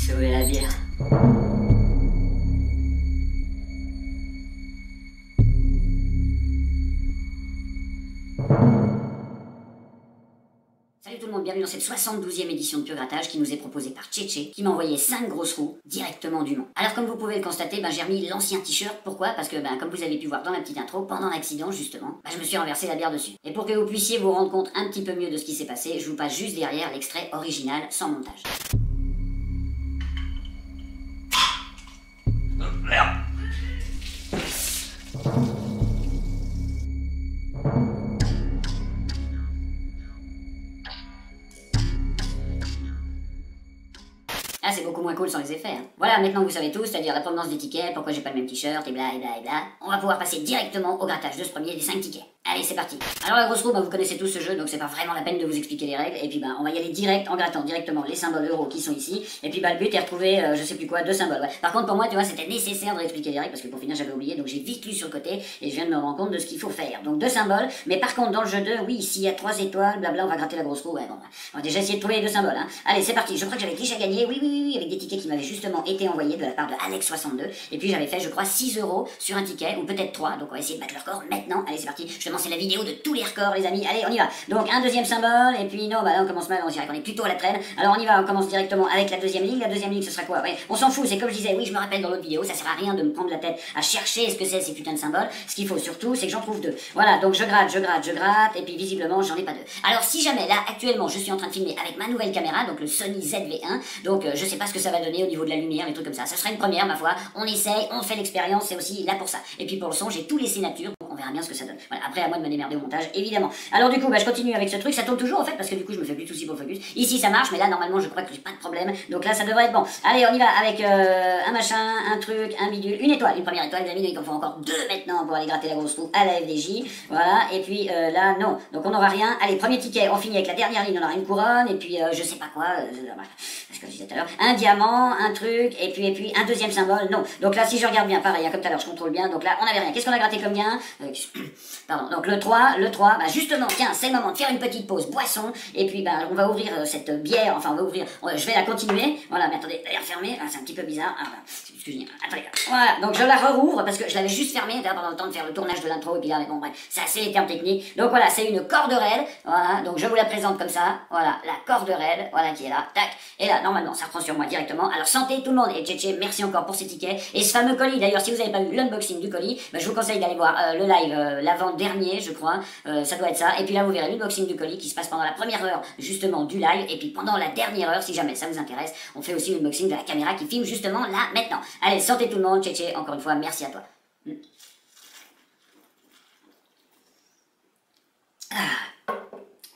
Sauver la bière. Salut tout le monde, bienvenue dans cette 72e édition de Pur Grattage qui nous est proposée par Tchétché, qui m'a envoyé 5 grosses roues directement du Mans. Alors comme vous pouvez le constater, j'ai remis l'ancien t-shirt. Pourquoi? Parce que comme vous avez pu voir dans la petite intro, pendant l'accident justement, je me suis renversé la bière dessus. Et pour que vous puissiez vous rendre compte un petit peu mieux de ce qui s'est passé, je vous passe juste derrière l'extrait original sans montage. Ah, c'est beaucoup moins cool sans les effets. Hein. Voilà, maintenant vous savez tout, c'est-à-dire la provenance des tickets, pourquoi j'ai pas le même t-shirt, et bla et bla et bla. On va pouvoir passer directement au grattage de ce premier des 5 tickets. Allez, c'est parti. Alors la grosse roue, vous connaissez tous ce jeu, donc c'est pas vraiment la peine de vous expliquer les règles. Et puis on va y aller direct en grattant directement les symboles euros qui sont ici. Et puis le but est retrouver, je sais plus quoi, 2 symboles. Ouais. Par contre pour moi, tu vois, c'était nécessaire de expliquer les règles parce que pour finir j'avais oublié, donc j'ai vite lu sur le côté et je viens de me rendre compte de ce qu'il faut faire. Donc 2 symboles, mais par contre dans le jeu 2, oui, s'il y a 3 étoiles, blabla, on va gratter la grosse roue. Ouais, bon, on va déjà essayer de trouver les 2 symboles. Hein. Allez, c'est parti. Je crois que j'avais déjà gagné, oui, avec des tickets qui m'avaient justement été envoyés de la part de Alex62. Et puis j'avais fait, je crois, 6 euros sur un ticket, ou peut-être 3. Donc on va essayer de battre le record maintenant. Allez, c'est parti. Justement, c'est la vidéo de tous les records, les amis. Allez, on y va. Donc un deuxième symbole, et puis non, là on commence mal, on dirait qu'on est plutôt à la traîne. Alors on y va, on commence directement avec la deuxième ligne. La deuxième ligne, ce sera quoi? Ouais, on s'en fout, c'est comme je disais, oui, je me rappelle dans l'autre vidéo, ça sert à rien de me prendre la tête à chercher ce que c'est ces putains de symboles. Ce qu'il faut surtout, c'est que j'en trouve 2. Voilà, donc je gratte, et puis visiblement, j'en ai pas 2. Alors si jamais, là, actuellement, je suis en train de filmer avec ma nouvelle caméra, donc le Sony ZV-1, donc je sais pas ce que ça va donner au niveau de la lumière, les trucs comme ça. Ça sera une première, ma foi. On essaye, on fait l'expérience, c'est aussi là pour ça. Et puis pour le son, j'ai tous laissé nature, donc on verra bien ce que ça donne. Voilà, après à moi de me démerder au montage, évidemment. Alors du coup, je continue avec ce truc, ça tourne toujours en fait, parce que du coup je me fais plus de soucis pour le focus. Ici ça marche, mais là normalement je crois que j'ai pas de problème, donc là ça devrait être bon. Allez, on y va avec un machin, un truc, un bidule, une étoile, une première étoile, les amis, donc il en faut encore 2 maintenant pour aller gratter la grosse roue à la FDJ. Voilà, et puis là non, donc on n'aura rien. Allez, premier ticket, on finit avec la dernière ligne, on aura une couronne, et puis je sais pas quoi, ce que je disais tout à l'heure, un diamant, un truc, et puis un deuxième symbole, non. Donc là si je regarde bien, pareil, comme tout à l'heure, je contrôle bien, donc là on avait rien. Qu'est-ce qu'on a gratté comme bien? Pardon, donc le 3, justement, tiens, c'est le moment de faire une petite pause boisson, et puis on va ouvrir cette bière, enfin on va ouvrir, je vais la continuer, voilà, mais attendez, elle est refermée, c'est un petit peu bizarre, c'est ce que je dis, attendez, voilà, donc je la rouvre, parce que je l'avais juste fermée, pendant le temps de faire le tournage de l'intro, et puis là, mais bon, bref, c'est assez les termes techniques, donc voilà, c'est une corde raide, voilà, donc je vous la présente comme ça, voilà, la corde raide, voilà, qui est là, tac, et là, normalement, ça reprend sur moi directement, alors santé tout le monde, et Tchétché, merci encore pour ces tickets, et ce fameux colis, d'ailleurs, si vous n'avez pas vu l'unboxing du colis, je vous conseille d'aller voir le live, l'avant-dernier, je crois, ça doit être ça, et puis là, vous verrez l'unboxing du colis qui se passe pendant la première heure, justement, du live, et puis pendant la dernière heure, si jamais ça vous intéresse, on fait aussi l'unboxing de la caméra qui filme justement là, maintenant. Allez, santé tout le monde, Tchétché, encore une fois, merci à toi.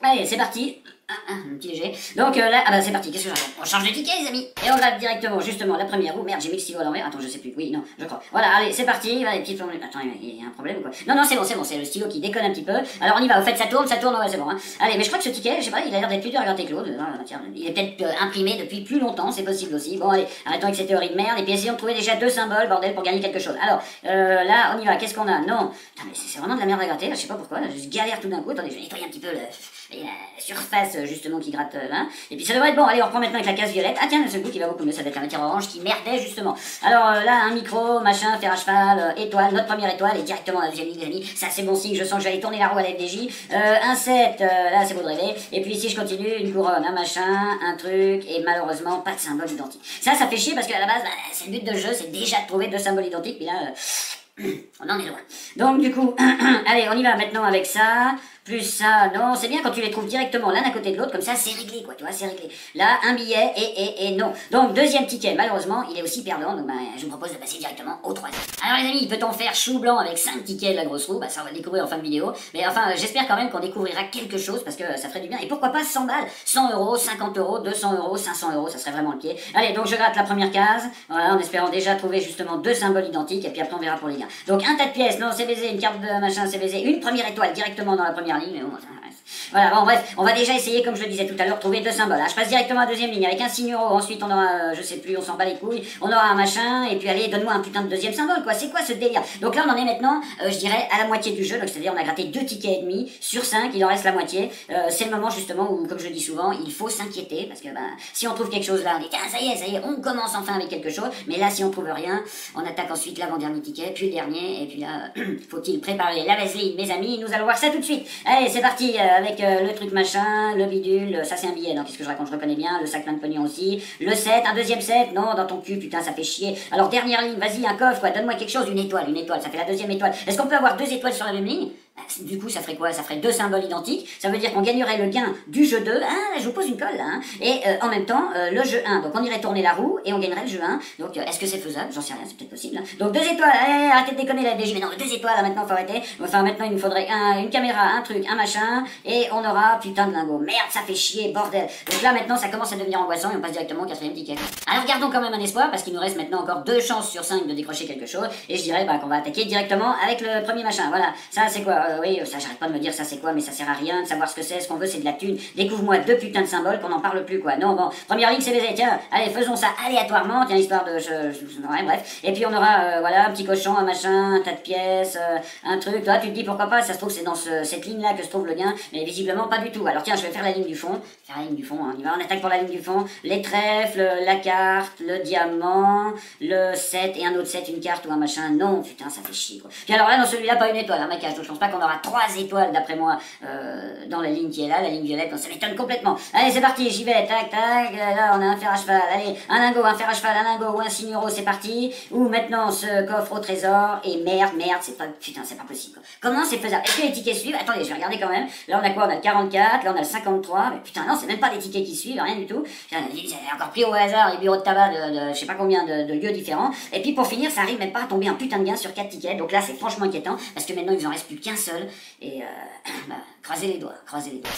Allez, c'est parti. Un petit léger. Donc là, ah bah c'est parti, qu'est-ce que j'entends? On change de ticket les amis. Et on gratte directement justement la première roue. Merde, j'ai mis le stylo à l'envers. Attends, je sais plus. Oui, non, je crois. Voilà, allez, c'est parti. Allez, petite formule. Attends, il y a un problème ou quoi? Non, non, c'est bon, c'est le stylo qui déconne un petit peu. Alors on y va, au fait ça tourne, ouais, c'est bon. Hein. Allez, mais je crois que ce ticket, je sais pas, il a l'air d'être plus dur à gratter que l'autre. Tiens, il est peut-être imprimé depuis plus longtemps, c'est possible aussi. Bon allez, arrêtons avec ces théories de merde et puis essayons de trouver déjà deux symboles, bordel, pour gagner quelque chose. Alors, là, on y va, qu'est-ce qu'on a? Non. Putain, mais c'est vraiment de la merde à gratter, là, je sais pas pourquoi, là, je galère tout d'un coup. Attendez, je vais nettoyer un petit peu la surface justement qui gratte là. Et puis ça devrait être bon. Allez, on reprend maintenant avec la case violette. Ah tiens, le seul coup qui va beaucoup mieux, ça va être la matière orange qui merdait justement. Alors là, un micro, machin, fer à cheval, étoile, notre première étoile et directement la deuxième ligne, les amis. Ça c'est bon signe, je sens que je vais aller tourner la roue à la FDJ. Un 7, là c'est beau de rêver. Et puis ici je continue, une couronne, un machin, un truc, et malheureusement pas de symbole identique. Ça fait chier parce qu'à la base, c'est le but de jeu, c'est déjà de trouver deux symboles identiques, puis là... on en est loin. Donc du coup, allez, on y va maintenant avec ça. Plus ça, non, c'est bien quand tu les trouves directement l'un à côté de l'autre, comme ça c'est réglé quoi, tu vois, c'est réglé. Là, un billet et non. Donc deuxième ticket, malheureusement, il est aussi perdant, donc je vous propose de passer directement au troisième. Alors les amis, peut-on faire chou blanc avec 5 tickets de la grosse roue? Bah ça on va le découvrir en fin de vidéo. Mais enfin, j'espère quand même qu'on découvrira quelque chose, parce que ça ferait du bien. Et pourquoi pas 100 balles, 100 euros, 50 euros, 200 euros, 500 euros, ça serait vraiment le pied. Allez, donc je gratte la première case, voilà, en espérant déjà trouver justement deux symboles identiques, et puis après on verra pour les gains. Donc un tas de pièces, non c'est baisé, une carte de machin c'est baisé, une première étoile directement dans la première ligne, mais bon, ça reste. Voilà, bon bref, on va déjà essayer, comme je le disais tout à l'heure, trouver deux symboles. Hein. Je passe directement à la deuxième ligne avec un signe euro, ensuite on aura, je sais plus, on s'en bat les couilles, on aura un machin, et puis allez, donne-moi un putain de deuxième symbole, quoi. C'est quoi ce délire? Donc là on en est maintenant, je dirais, à la moitié du jeu, donc c'est-à-dire on a gratté 2 tickets et demi sur 5, il en reste la moitié. C'est le moment justement où, comme je le dis souvent, il faut s'inquiéter, parce que si on trouve quelque chose là, on dit, tiens, ça y est, on commence enfin avec quelque chose, mais là si on trouve rien, on attaque ensuite l'avant-dernier ticket, puis le dernier, et puis là, faut-il préparer la vaseline, mes amis, nous allons voir ça tout de suite. Allez, c'est parti, avec le truc machin, le bidule, ça c'est un billet, donc qu'est-ce que je raconte, je reconnais bien, le sac plein de pognon aussi, le 7, un deuxième 7, non, dans ton cul, putain, ça fait chier. Alors dernière ligne, vas-y, un coffre, quoi, donne-moi quelque chose, une étoile, ça fait la deuxième étoile. Est-ce qu'on peut avoir 2 étoiles sur la même ligne? Du coup, ça ferait quoi? Ça ferait 2 symboles identiques, ça veut dire qu'on gagnerait le gain du jeu 2, ah, je vous pose une colle là, hein. Et en même temps, le jeu 1, donc on irait tourner la roue, et on gagnerait le jeu 1, donc est-ce que c'est faisable? J'en sais rien, c'est peut-être possible, hein. Donc 2 étoiles, allez, arrêtez de déconner la FDJ, mais non, 2 étoiles, là maintenant, faut arrêter, enfin maintenant il nous faudrait une caméra, un truc, un machin, et on aura, putain de lingot, merde, ça fait chier, bordel. Donc là maintenant, ça commence à devenir angoissant, et on passe directement au 4e ticket. Alors gardons quand même un espoir, parce qu'il nous reste maintenant encore 2 chances sur 5 de décrocher quelque chose, et je dirais qu'on va attaquer directement avec le premier machin, voilà, ça c'est quoi? Oui, ça j'arrête pas de me dire ça c'est quoi, mais ça sert à rien de savoir ce que c'est, ce qu'on veut c'est de la thune. Découvre-moi 2 putains de symboles qu'on n'en parle plus quoi. Non bon, première ligne c'est baisé, tiens, allez faisons ça aléatoirement, tiens histoire de... ouais bref, et puis on aura voilà, un petit cochon, un machin, un tas de pièces, un truc, toi tu te dis pourquoi pas, ça se trouve c'est dans cette ligne là que se trouve le gain, mais visiblement pas du tout. Alors tiens je vais faire la ligne du fond, hein, on y va, on attaque pour la ligne du fond, les trèfles, la carte, le diamant, le 7 et un autre 7, une carte ou un machin, non putain ça fait chier quoi. Puis alors là dans celui-là pas une étoile, hein, ma cage, donc je pense pas qu'on aura 3 étoiles d'après moi dans la ligne qui est là, la ligne violette, donc ça m'étonne complètement. Allez c'est parti, j'y vais, tac tac, là on a un fer à cheval, allez, un lingot, un fer à cheval, un lingot ou un signe euro, c'est parti, ou maintenant ce coffre au trésor, et merde, c'est pas, putain c'est pas possible quoi. Comment c'est faisable? Est-ce que les tickets suivent? Attendez, je vais regarder quand même, là on a quoi? On a le 44, là on a le 53, mais putain non c'est même pas des tickets qui suivent, rien du tout, j'ai encore pris au hasard les bureaux de tabac de je sais pas combien de lieux différents, et puis pour finir ça arrive même pas à tomber un putain de gain sur 4 tickets, donc là c'est franchement inquiétant, parce que maintenant il en reste plus qu'un seul, et croisez les doigts, croisez les doigts.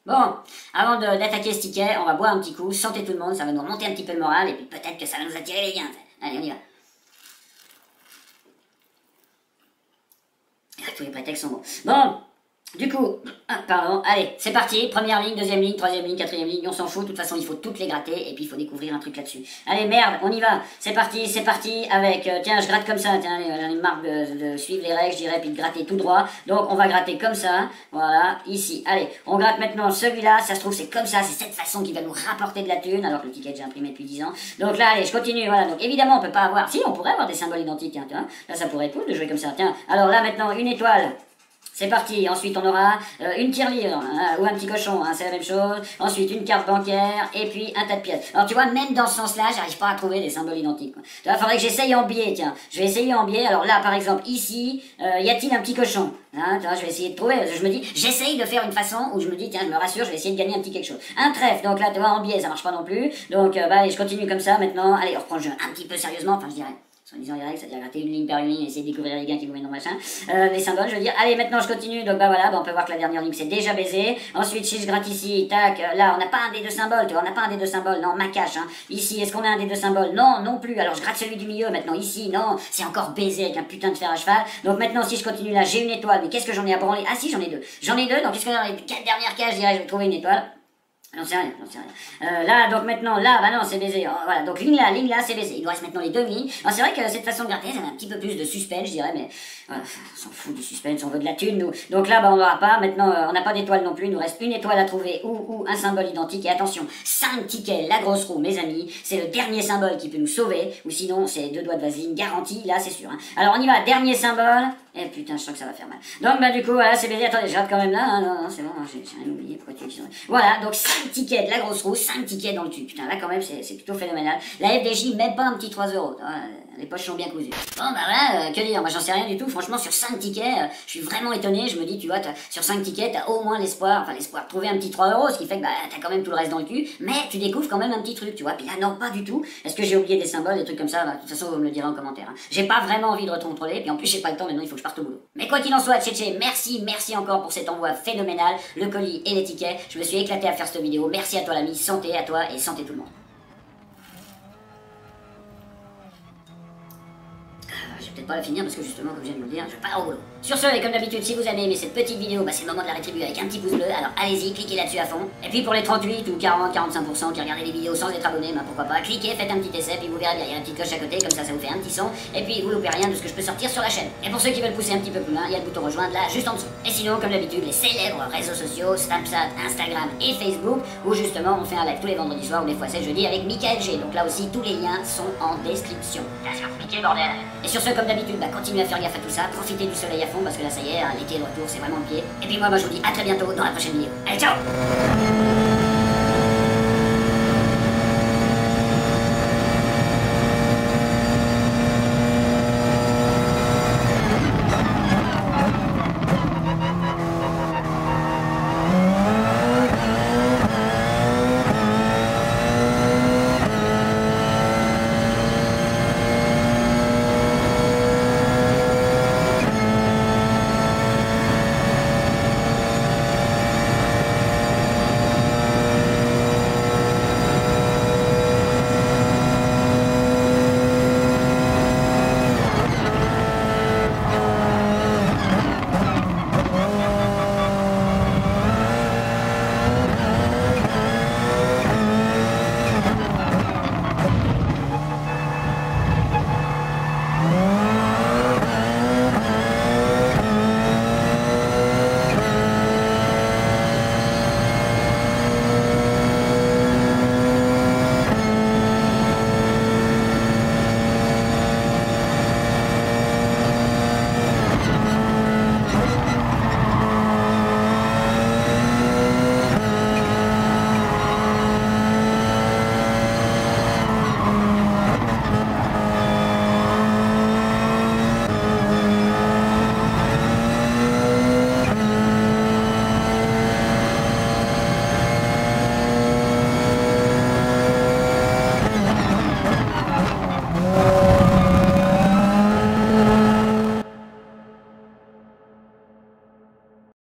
Bon, avant d'attaquer ce ticket, on va boire un petit coup, santé tout le monde, ça va nous remonter un petit peu le moral, et puis peut-être que ça va nous attirer les gains. Allez, on y va. Tous les prétextes sont bons. Bon, du coup, pardon, allez, c'est parti, première ligne, deuxième ligne, troisième ligne, quatrième ligne, on s'en fout, de toute façon il faut toutes les gratter, et puis il faut découvrir un truc là-dessus. Allez, merde, on y va, c'est parti, avec, tiens, je gratte comme ça, tiens, j'en ai marre de suivre les règles, je dirais, puis de gratter tout droit, donc on va gratter comme ça, voilà, ici, allez, on gratte maintenant celui-là, ça se trouve c'est comme ça, c'est cette façon qui va nous rapporter de la thune, alors que le ticket est déjà imprimé depuis 10 ans, donc là, allez, je continue, voilà, donc évidemment on peut pas avoir, si, on pourrait avoir des symboles identiques, hein, tiens, là ça pourrait être cool de jouer comme ça, tiens, alors là maintenant, une étoile, c'est parti, ensuite on aura une tirelire, hein, ou un petit cochon, hein, c'est la même chose, ensuite une carte bancaire, et puis un tas de pièces. Alors tu vois, même dans ce sens-là, j'arrive pas à trouver des symboles identiques. Quoi. Tu vois, faudrait que j'essaye en biais, tiens. Je vais essayer en biais, alors là par exemple, ici, y a-t-il un petit cochon hein, tu vois, je vais essayer de trouver, je me dis, j'essaye de faire une façon où je me dis, tiens, je me rassure, je vais essayer de gagner un petit quelque chose. Un trèfle, donc là tu vois, en biais, ça marche pas non plus, donc allez, je continue comme ça maintenant, allez, on reprend le jeu un petit peu sérieusement, enfin je dirais. En disant les règles, c'est-à-dire gratter une ligne par une ligne, essayer de découvrir les gains qui vous mènent dans le machin. Les symboles, je veux dire. Allez, maintenant je continue. Donc bah voilà, bah, on peut voir que la dernière ligne c'est déjà baisé. Ensuite, si je gratte ici, tac, là on n'a pas un des deux symboles, tu vois, on n'a pas un des deux symboles. Non, ma cache, hein. Ici, est-ce qu'on a un des deux symboles? Non, non plus. Alors je gratte celui du milieu maintenant. Ici, non, c'est encore baisé avec un putain de fer à cheval. Donc maintenant, si je continue là, j'ai une étoile. Mais qu'est-ce que j'en ai à branler? Ah si, j'en ai deux. J'en ai deux, donc qu'est-ce que dans les 4 dernières cases, je dirais, je vais trouver une étoile. J'en sais rien, j'en sais rien. Là, donc maintenant, là, bah non, c'est baisé. Oh, voilà, donc ligne là, c'est baisé. Il nous reste maintenant les deux lignes. Alors c'est vrai que cette façon de gratter, ça a un petit peu plus de suspense, je dirais, mais voilà, on s'en fout du suspense, on veut de la thune, nous. Donc là, bah on l'aura pas. Maintenant, on n'a pas d'étoile non plus. Il nous reste une étoile à trouver ou un symbole identique. Et attention, 5 tickets, la grosse roue, mes amis. C'est le dernier symbole qui peut nous sauver. Ou sinon, c'est 2 doigts de vaseline garantie, là, c'est sûr. Hein. Alors on y va, dernier symbole. Eh putain, je sens que ça va faire mal. Donc bah du coup, voilà, c'est baisé. Attendez, je rate quand même là. Hein. Non, c'est bon, j'ai rien oublié. Pourquoi tu dis ça? Voilà, donc 5 tickets de la grosse roue, 5 tickets dans le tube. Putain, là quand même, c'est plutôt phénoménal. La FDJ, même pas un petit 3 €. Les poches sont bien cousues. Bon bah voilà, que dire, moi j'en sais rien du tout. Franchement, sur 5 tickets, je suis vraiment étonné. Je me dis, tu vois, sur 5 tickets, t'as au moins l'espoir de trouver un petit 3 €, ce qui fait que bah t'as quand même tout le reste dans le cul. Mais tu découvres quand même un petit truc, tu vois. Puis là, non, pas du tout. Est-ce que j'ai oublié des symboles, des trucs comme ça? Bah, de toute façon, vous me le direz en commentaire. Hein. J'ai pas vraiment envie de recontrôler. Puis en plus, j'ai pas le temps, maintenant il faut que je parte au boulot. Mais quoi qu'il en soit, Tchétché, merci encore pour cet envoi phénoménal, le colis et les tickets. Je me suis éclaté à faire cette vidéo. Merci à toi l'ami, santé à toi et santé tout le monde. Je vais peut-être pas la finir parce que justement, comme je viens de vous le dire, je pars au boulot. Sur ce, et comme d'habitude, si vous avez aimé cette petite vidéo, bah, c'est le moment de la rétribuer avec un petit pouce bleu, alors allez-y, cliquez là-dessus à fond. Et puis pour les 38 ou 40-45% qui regardent les vidéos sans être abonnés, bah pourquoi pas, cliquez, faites un petit essai, puis vous verrez bien, il y a une petite cloche à côté, comme ça vous fait un petit son, et puis vous loupez rien de ce que je peux sortir sur la chaîne. Et pour ceux qui veulent pousser un petit peu plus loin, il y a le bouton rejoindre là, juste en dessous. Et sinon, comme d'habitude, les célèbres réseaux sociaux, Snapchat, Instagram et Facebook, où justement on fait un live tous les vendredis soirs ou des fois c'est jeudi avec Michael G. Donc là aussi, tous les liens sont en description. Bien sûr, cliquez bordel. Et sur ce, comme d'habitude, bah, continuez à faire gaffe à tout ça, profitez du soleil à fond parce que là ça y est, l'été est de retour, c'est vraiment le pied. Et puis moi je vous dis à très bientôt dans la prochaine vidéo. Allez, ciao!